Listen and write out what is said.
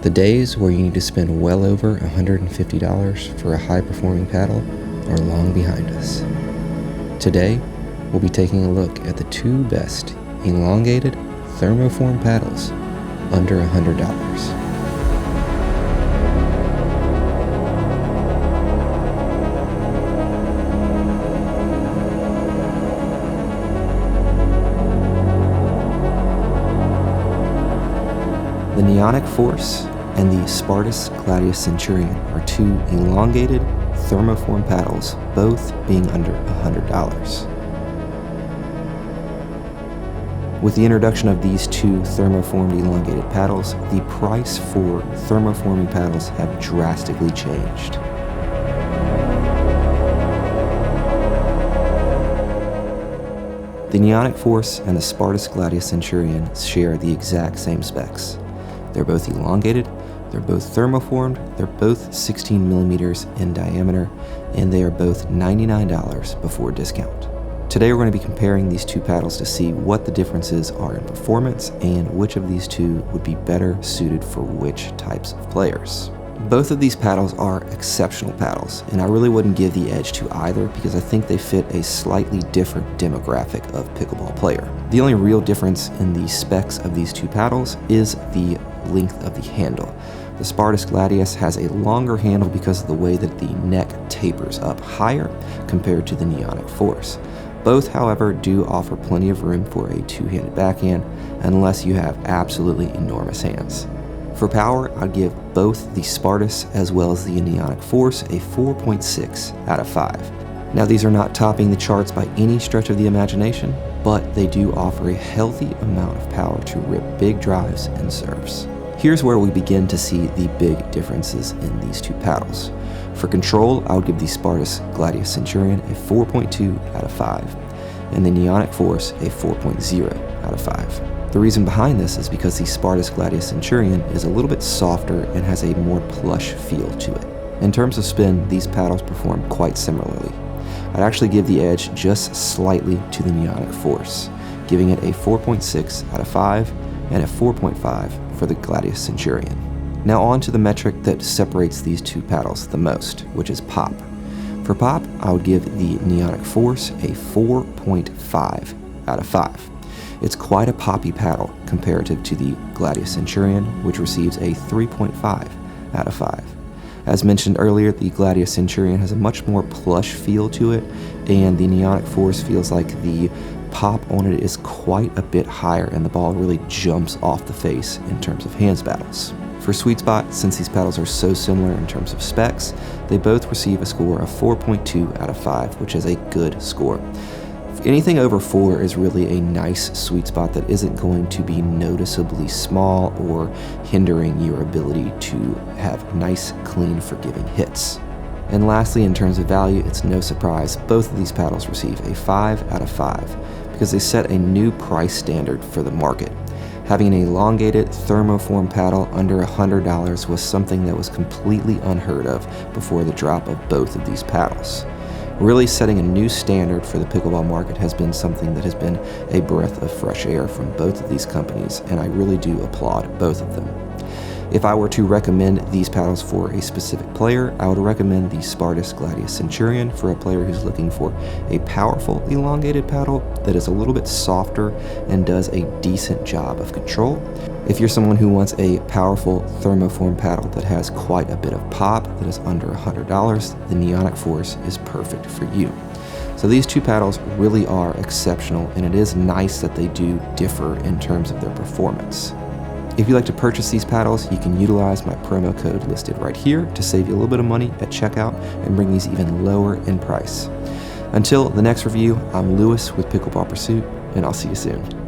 The days where you need to spend well over $150 for a high-performing paddle are long behind us. Today, we'll be taking a look at the two best elongated thermoform paddles under $100. The Neonic Force and the Spartus Gladius Centurion are two elongated thermoform paddles, both being under $100. With the introduction of these two thermoformed elongated paddles, the price for thermoforming paddles have drastically changed. The Neonic Force and the Spartus Gladius Centurion share the exact same specs. They're both elongated, they're both thermoformed, they're both 16 millimeters in diameter, and they are both $99 before discount. Today we're going to be comparing these two paddles to see what the differences are in performance and which of these two would be better suited for which types of players. Both of these paddles are exceptional paddles, and I really wouldn't give the edge to either because I think they fit a slightly different demographic of pickleball player. The only real difference in the specs of these two paddles is the length of the handle. The Spartus Gladius has a longer handle because of the way that the neck tapers up higher compared to the Neonic Force. Both, however, do offer plenty of room for a two-handed backhand unless you have absolutely enormous hands. For power, I'd give both the Spartus as well as the Neonic Force a 4.6 out of 5. Now, these are not topping the charts by any stretch of the imagination, but they do offer a healthy amount of power to rip big drives and serves. Here's where we begin to see the big differences in these two paddles. For control, I would give the Spartus Gladius Centurion a 4.2 out of 5, and the Neonic Force a 4.0 out of 5. The reason behind this is because the Spartus Gladius Centurion is a little bit softer and has a more plush feel to it. In terms of spin, these paddles perform quite similarly. I'd actually give the edge just slightly to the Neonic Force, giving it a 4.6 out of 5 and a 4.5 for the Gladius Centurion. Now on to the metric that separates these two paddles the most, which is pop. For pop, I would give the Neonic Force a 4.5 out of 5. It's quite a poppy paddle comparative to the Gladius Centurion, which receives a 3.5 out of 5. As mentioned earlier, the Gladius Centurion has a much more plush feel to it, and the Neonic Force feels like the pop on it is quite a bit higher and the ball really jumps off the face in terms of hands battles. For sweet spot, since these paddles are so similar in terms of specs, they both receive a score of 4.2 out of 5, which is a good score. Anything over 4 is really a nice sweet spot that isn't going to be noticeably small or hindering your ability to have nice, clean, forgiving hits. And lastly, in terms of value, it's no surprise both of these paddles receive a 5 out of 5 because they set a new price standard for the market. Having an elongated thermoform paddle under $100 was something that was completely unheard of before the drop of both of these paddles. Really setting a new standard for the pickleball market has been something that has been a breath of fresh air from both of these companies, and I really do applaud both of them. If I were to recommend these paddles for a specific player, I would recommend the Spartus Gladius Centurion for a player who's looking for a powerful elongated paddle that is a little bit softer and does a decent job of control. If you're someone who wants a powerful thermoform paddle that has quite a bit of pop that is under $100, the Neonic Force is perfect for you. So these two paddles really are exceptional, and it is nice that they do differ in terms of their performance. If you'd like to purchase these paddles, you can utilize my promo code listed right here to save you a little bit of money at checkout and bring these even lower in price. Until the next review, I'm Lewis with Pickleball Pursuit, and I'll see you soon.